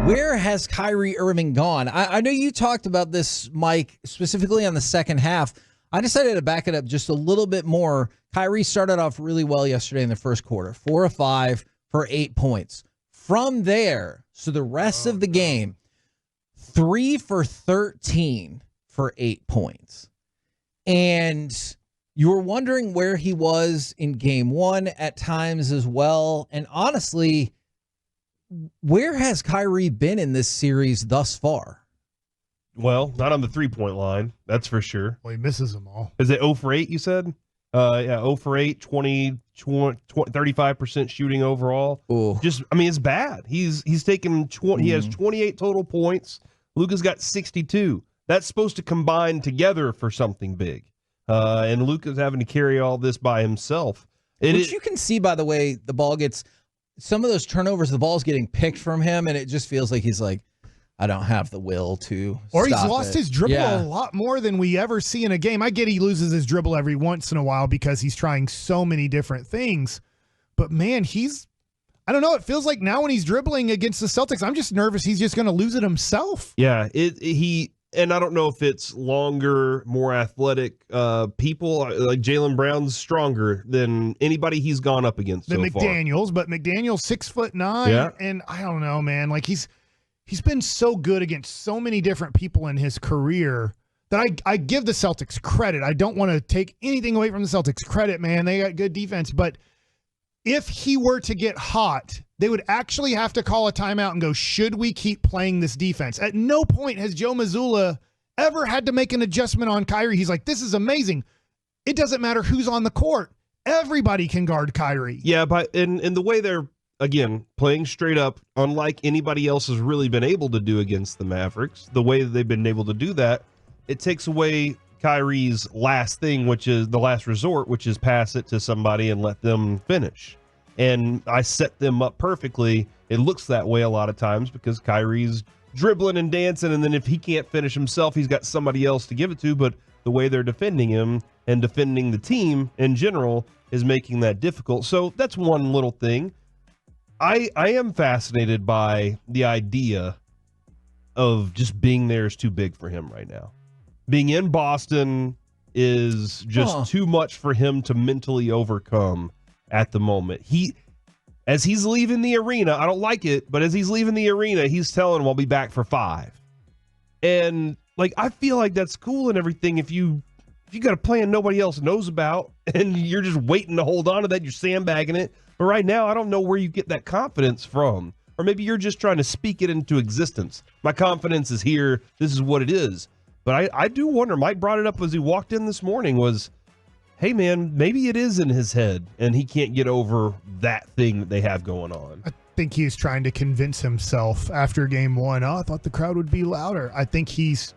Where has Kyrie Irving gone? I know you talked about this, Mike, specifically on the second half. I decided to back it up just a little bit more. Kyrie started off really well yesterday in the first quarter, 4 of 5 for 8 points. From there, so the rest of the game, 3 for 13 for 8 points. And you were wondering where he was in game one at times as well. And honestly, where has Kyrie been in this series thus far? Well, not on the three-point line, that's for sure. Well, he misses them all. Is it 0 for 8, you said? Yeah, 0 for 8, 35% shooting overall. Ooh. It's bad. He's taken he has 28 total points. Luka's got 62. That's supposed to combine together for something big. And Luka's having to carry all this by himself. You can see, by the way, the ball gets some of those turnovers, the ball's getting picked from him, and it just feels like he's like, I don't have the will to Or he's stop lost it. his dribble a lot more than we ever see in a game. I get he loses his dribble every once in a while because he's trying so many different things. But, man, I don't know. It feels like now when he's dribbling against the Celtics, I'm just nervous he's just going to lose it himself. Yeah, and I don't know if it's longer, more athletic people. Like Jaylen Brown's stronger than anybody he's gone up against so McDaniels, far. But McDaniels 6'9", and I don't know, man. Like he's been so good against so many different people in his career that I give the Celtics credit. I don't want to take anything away from the Celtics credit, man. They got good defense, but if he were to get hot, they would actually have to call a timeout and go, should we keep playing this defense? At no point has Joe Mazzulla ever had to make an adjustment on Kyrie. He's like, this is amazing. It doesn't matter who's on the court. Everybody can guard Kyrie. Yeah, but in the way they're, again, playing straight up, unlike anybody else has really been able to do against the Mavericks, the way that they've been able to do that, it takes away Kyrie's last thing, which is the last resort, which is pass it to somebody and let them finish. And I set them up perfectly. It looks that way a lot of times because Kyrie's dribbling and dancing, and then if he can't finish himself, he's got somebody else to give it to. But the way they're defending him and defending the team in general is making that difficult. So that's one little thing. I am fascinated by the idea of just being there is too big for him right now. Being in Boston is just too much for him to mentally overcome at the moment. As he's leaving the arena, I don't like it, but as he's leaving the arena, he's telling him I'll be back for 5. And like I feel like that's cool and everything if you got a plan nobody else knows about and you're just waiting to hold on to that, you're sandbagging it. But right now, I don't know where you get that confidence from. Or maybe you're just trying to speak it into existence. My confidence is here. This is what it is. But I do wonder, Mike brought it up as he walked in this morning, was, hey, man, maybe it is in his head, and he can't get over that thing that they have going on. I think he's trying to convince himself after game one, I thought the crowd would be louder. I think he's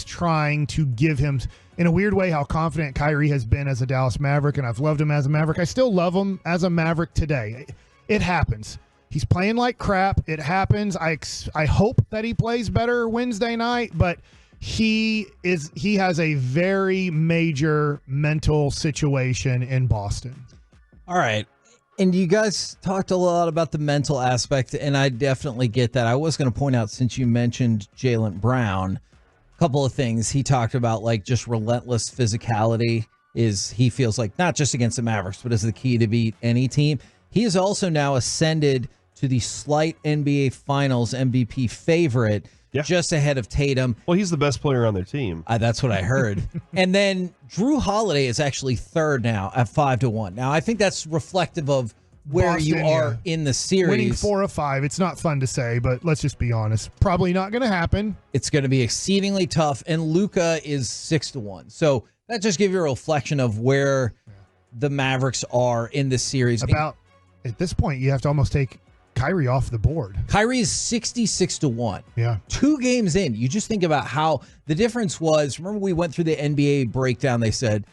trying to give him, in a weird way, how confident Kyrie has been as a Dallas Maverick, and I've loved him as a Maverick. I still love him as a Maverick today. It happens. He's playing like crap. It happens. I hope that he plays better Wednesday night, but he has a very major mental situation in Boston. All right. And you guys talked a lot about the mental aspect, and I definitely get that. I was going to point out, since you mentioned Jaylen Brown, a couple of things. He talked about like just relentless physicality is, he feels like, not just against the Mavericks, but as the key to beat any team. He has also now ascended to the slight NBA Finals MVP favorite, just ahead of Tatum. Well, he's the best player on their team. That's what I heard. And then Drew Holiday is actually third now at 5-1. Now, I think that's reflective of where Boston, you are in the series. Winning 4 of 5. It's not fun to say, but let's just be honest. Probably not going to happen. It's going to be exceedingly tough. And Luka is 6-1. So that just gives you a reflection of where the Mavericks are in this series. At this point, you have to almost take Kyrie off the board. Kyrie is 66-1. Yeah. 2 games in. You just think about how the difference was. Remember, we went through the NBA breakdown. They said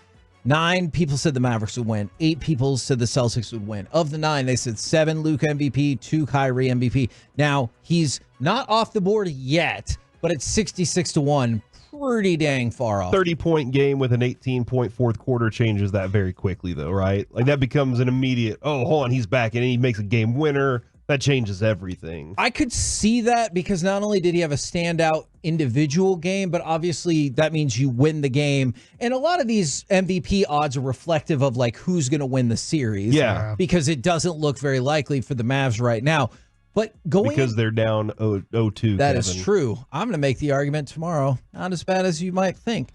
9 people said the Mavericks would win. 8 people said the Celtics would win. Of the 9, they said 7 Luka MVP, 2 Kyrie MVP. Now, he's not off the board yet, but it's 66-1. Pretty dang far off. 30-point game with an 18-point fourth quarter changes that very quickly, though, right? Like that becomes an immediate, oh, hold on, he's back, and he makes a game winner. that changes everything. I could see that because not only did he have a standout individual game, but obviously that means you win the game. And a lot of these MVP odds are reflective of like who's going to win the series. Yeah. Because it doesn't look very likely for the Mavs right now. But because they're down 0-2. That is true. I'm going to make the argument tomorrow. Not as bad as you might think.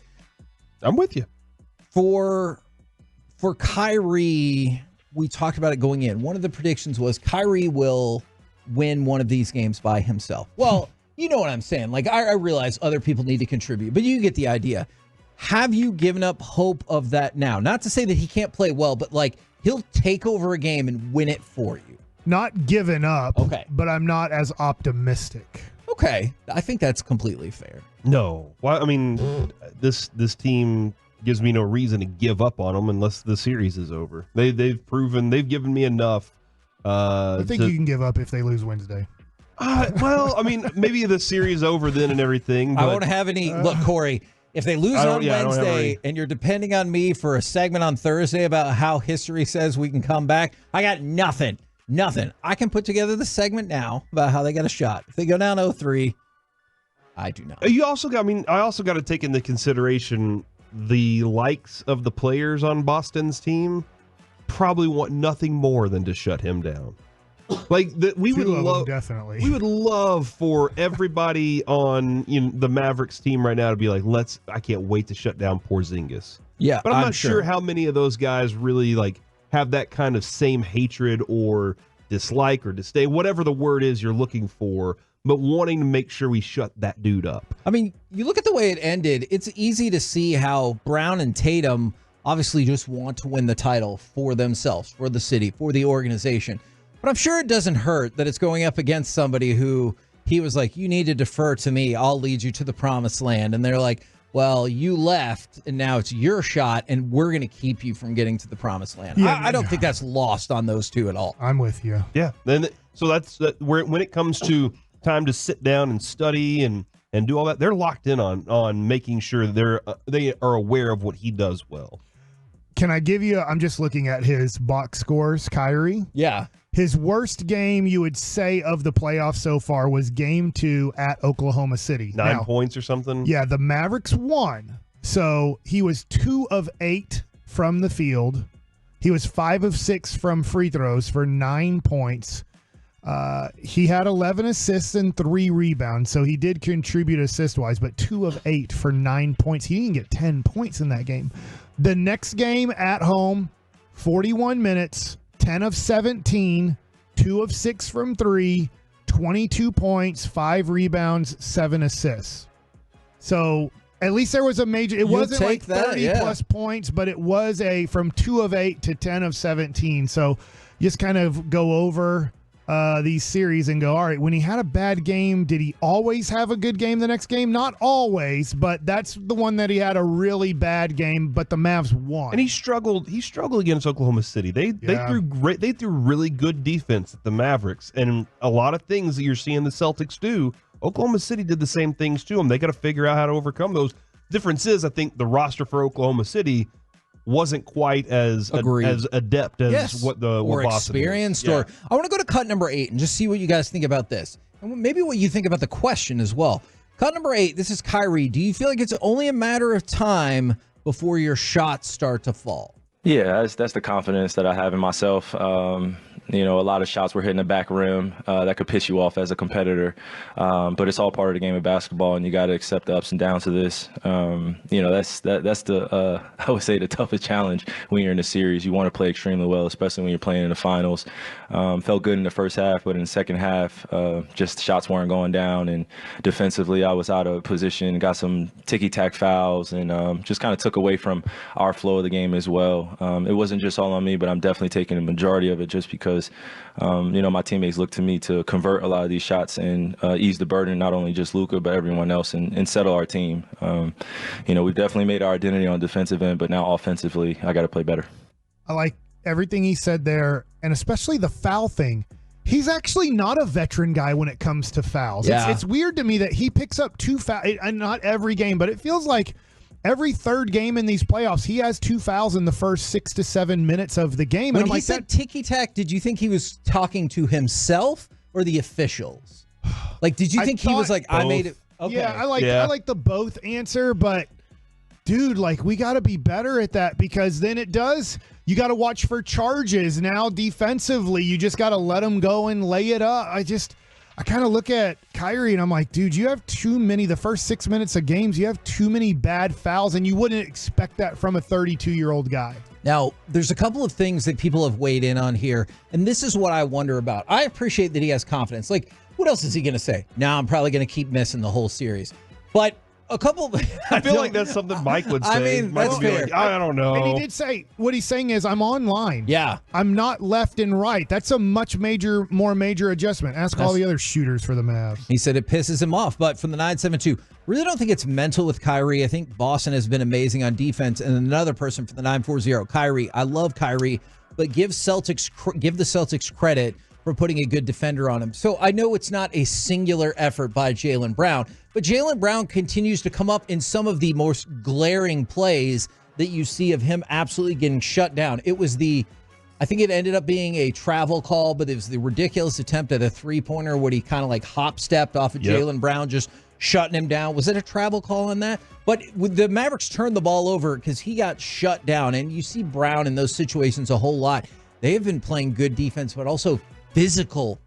I'm with you. For Kyrie, we talked about it going in. One of the predictions was Kyrie will win one of these games by himself. Well, you know what I'm saying. Like, I realize other people need to contribute, but you get the idea. Have you given up hope of that now? Not to say that he can't play well, but like he'll take over a game and win it for you. Not given up, okay, but I'm not as optimistic. Okay, I think that's completely fair. No. Well, I mean, this team gives me no reason to give up on them unless the series is over. They've proven, they've given me enough. I think you can give up if they lose Wednesday. Well, I mean, maybe the series over then and everything. But, I won't have any. Look, Corey, if they lose on Wednesday and you're depending on me for a segment on Thursday about how history says we can come back, I got nothing. Nothing. I can put together the segment now about how they got a shot. If they go down 0-3, I do not. You also got, I also got to take into consideration the likes of the players on Boston's team probably want nothing more than to shut him down. Like we would love, definitely. We would love for everybody on the Mavericks team right now to be like, I can't wait to shut down Porzingis. Yeah, but I'm not sure how many of those guys really like have that kind of same hatred or dislike or disdain, whatever the word is you're looking for, but wanting to make sure we shut that dude up. I mean, you look at the way it ended, it's easy to see how Brown and Tatum obviously just want to win the title for themselves, for the city, for the organization. But I'm sure it doesn't hurt that it's going up against somebody who he was like, you need to defer to me. I'll lead you to the promised land. And they're like, well, you left, and now it's your shot, and we're going to keep you from getting to the promised land. Yeah, I don't think that's lost on those two at all. I'm with you. Yeah. Then so that's where when it comes to time to sit down and study and do all that, they're locked in on making sure they are aware of what he does well. Can I give you? I'm just looking at his box scores, Kyrie. Yeah. His worst game, you would say, of the playoffs so far was Game 2 at Oklahoma City. 9 points or something? Yeah, the Mavericks won. So he was 2 of 8 from the field. He was 5 of 6 from free throws for 9 points. He had 11 assists and 3 rebounds, so he did contribute assist-wise, but 2 of 8 for 9 points. He didn't get 10 points in that game. The next game at home, 41 minutes, 10 of 17, 2 of 6 from 3, 22 points, 5 rebounds, 7 assists. So at least there was a major, it wasn't like 30 plus points, but it was from 2 of 8 to 10 of 17. So just kind of go over these series and go, all right, when he had a bad game, did he always have a good game the next game? Not always, but that's the one that he had a really bad game, but the Mavs won. And he struggled against Oklahoma City. They threw really good defense at the Mavericks, and a lot of things that you're seeing the Celtics do, Oklahoma City did the same things to them. They got to figure out how to overcome those. Difference is, I think the roster for Oklahoma City wasn't quite as adept as what Boston experienced. Yeah. Or I want to go to cut number 8 and just see what you guys think about this, and maybe what you think about the question as well. Cut number 8. This is Kyrie. Do you feel like it's only a matter of time before your shots start to fall? Yeah, that's the confidence that I have in myself. A lot of shots were hitting the back rim that could piss you off as a competitor. But it's all part of the game of basketball, and you got to accept the ups and downs of this. That's the I would say the toughest challenge when you're in a series. You want to play extremely well, especially when you're playing in the finals. Felt good in the first half, but in the second half, just shots weren't going down, and defensively I was out of position, got some ticky-tack fouls, and just kind of took away from our flow of the game as well. It wasn't just all on me, but I'm definitely taking the majority of it just because my teammates look to me to convert a lot of these shots and ease the burden, not only just Luka, but everyone else, and settle our team. We've definitely made our identity on defensive end, but now offensively, I got to play better. I like everything he said there, and especially the foul thing. He's actually not a veteran guy when it comes to fouls. Yeah. It's weird to me that he picks up 2 fouls, and not every game, but it feels like every third game in these playoffs, he has 2 fouls in the first 6 to 7 minutes of the game. When he said ticky-tack, did you think he was talking to himself or the officials? Like, did you think he was like, both. I made it? Okay. Yeah, I like the both answer, but dude, like, we got to be better at that, because then you got to watch for charges now defensively. You just got to let them go and lay it up. I kind of look at Kyrie and I'm like, dude, you have too many, the first 6 minutes of games, you have too many bad fouls, and you wouldn't expect that from a 32-year-old guy. Now, there's a couple of things that people have weighed in on here, and this is what I wonder about. I appreciate that he has confidence. Like, what else is he going to say? Now I'm probably going to keep missing the whole series. But a couple. I feel like that's something Mike would say. I mean, that's fair. Like, I don't know. And he did say, what he's saying is, I'm online. Yeah. I'm not left and right. That's a much more major adjustment. Ask all the other shooters for the Mavs. He said it pisses him off. But from the 972, really don't think it's mental with Kyrie. I think Boston has been amazing on defense. And another person from the 940, Kyrie. I love Kyrie, but give the Celtics credit for putting a good defender on him. So I know it's not a singular effort by Jaylen Brown, but Jaylen Brown continues to come up in some of the most glaring plays that you see of him absolutely getting shut down. It was I think it ended up being a travel call, but it was the ridiculous attempt at a three-pointer where he kind of like hop-stepped off of Jaylen Brown, just shutting him down. Was it a travel call on that? But the Mavericks turned the ball over because he got shut down, and you see Brown in those situations a whole lot. They have been playing good defense, but also physical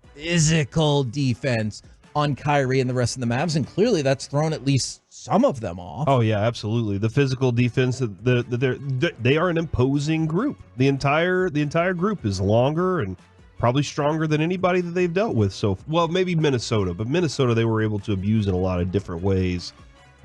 defense on Kyrie and the rest of the Mavs, and clearly that's thrown at least some of them off. Oh yeah, absolutely. The physical defense, they are an imposing group. The entire group is longer and probably stronger than anybody that they've dealt with. So, well, maybe Minnesota, but Minnesota they were able to abuse in a lot of different ways.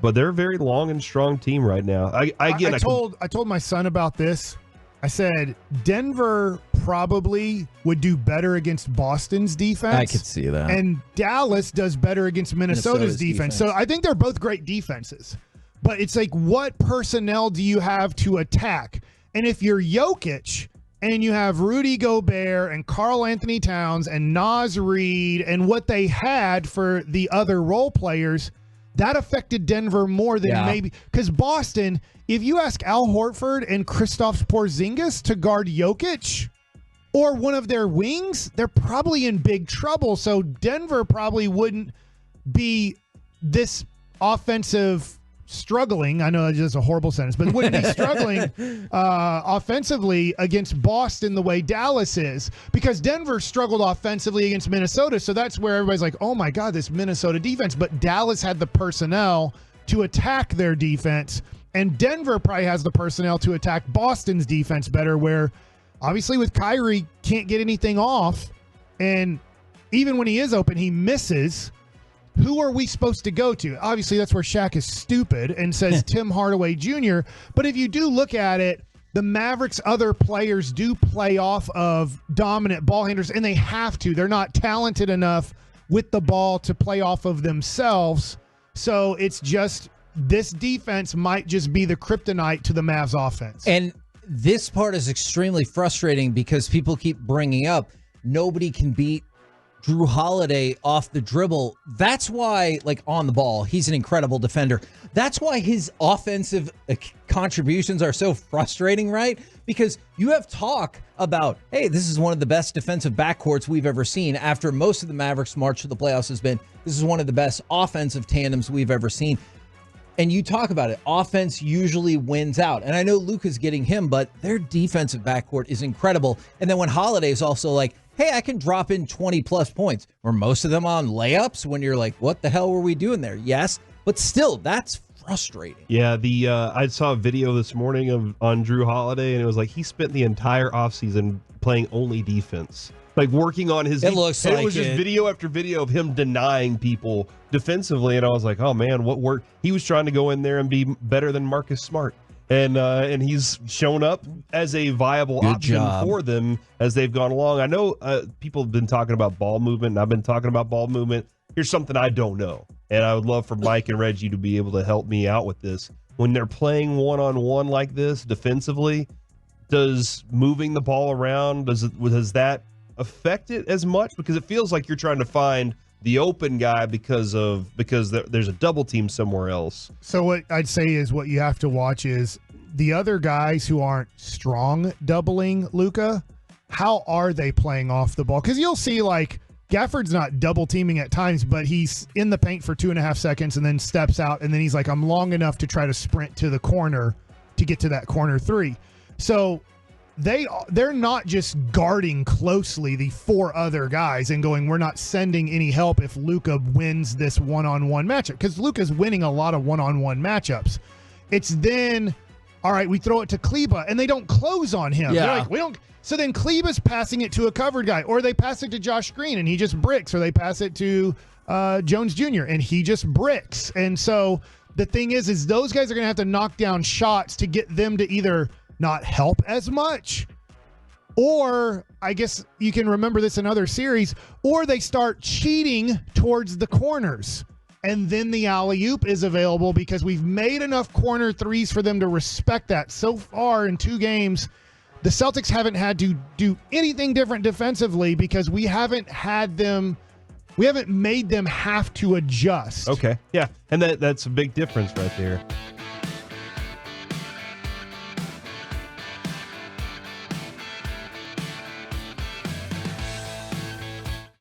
But they're a very long and strong team right now. I told my son about this. I said Denver probably would do better against Boston's defense. I could see that. And Dallas does better against Minnesota's defense. So I think they're both great defenses. But it's like, what personnel do you have to attack? And if you're Jokic and you have Rudy Gobert and Karl Anthony Towns and Naz Reid and what they had for the other role players, that affected Denver more than maybe – because Boston, if you ask Al Horford and Kristaps Porzingis to guard Jokic or one of their wings, they're probably in big trouble. So Denver probably wouldn't be this offensive struggling. I know that's just a horrible sentence, but wouldn't be struggling offensively against Boston the way Dallas is, because Denver struggled offensively against Minnesota. So that's where everybody's like, oh my God, this Minnesota defense. But Dallas had the personnel to attack their defense, and Denver probably has the personnel to attack Boston's defense better, where obviously with Kyrie can't get anything off. And even when he is open, he misses. Who are we supposed to go to? Obviously, that's where Shaq is stupid and says Tim Hardaway Jr. But if you do look at it, the Mavericks' other players do play off of dominant ball handlers, and they have to. They're not talented enough with the ball to play off of themselves. So it's just this defense might just be the kryptonite to the Mavs offense. And this part is extremely frustrating because people keep bringing up nobody can beat Drew Holiday off the dribble. That's why, like, on the ball, he's an incredible defender. That's why his offensive contributions are so frustrating, right? Because you have talk about, hey, this is one of the best defensive backcourts we've ever seen. After most of the Mavericks' march to the playoffs has been, this is one of the best offensive tandems we've ever seen. And you talk about it, offense usually wins out. And I know Luka's getting him, but their defensive backcourt is incredible. And then when Holiday's also like, hey, I can drop in 20-plus points. Were most of them on layups when you're like, what the hell were we doing there? Yes, but still, that's frustrating. Yeah, I saw a video this morning on Drew Holiday, and it was like he spent the entire offseason playing only defense. Like working on his it looks like it was just video after video of him denying people defensively, and I was like, oh man, what work? He was trying to go in there and be better than Marcus Smart. And he's shown up as a viable option for them as they've gone along. I know people have been talking about ball movement, and I've been talking about ball movement. Here's something I don't know, and I would love for Mike and Reggie to be able to help me out with this. When they're playing one-on-one like this defensively, does moving the ball around, does that affect it as much? Because it feels like you're trying to find the open guy because there's a double team somewhere else. So what I'd say is what you have to watch is the other guys who aren't strong doubling Luka. How are they playing off the ball? Because you'll see like Gafford's not double teaming at times, but he's in the paint for 2.5 seconds and then steps out, and then he's like, I'm long enough to try to sprint to the corner to get to that corner three. So they're not just guarding closely the 4 other guys and going, we're not sending any help if Luka wins this one-on-one matchup, because Luka's winning a lot of one-on-one matchups. It's then, all right, we throw it to Kleba, and they don't close on him. Yeah. They're like, we don't. So then Kleba's passing it to a covered guy, or they pass it to Josh Green and he just bricks, or they pass it to Jones Jr. and he just bricks. And so the thing is those guys are going to have to knock down shots to get them to either not help as much, or I guess you can remember this in other series, or they start cheating towards the corners. And then the alley-oop is available because we've made enough corner threes for them to respect that. So far in 2 games, the Celtics haven't had to do anything different defensively because we haven't made them have to adjust. Okay. Yeah. And that's a big difference right there.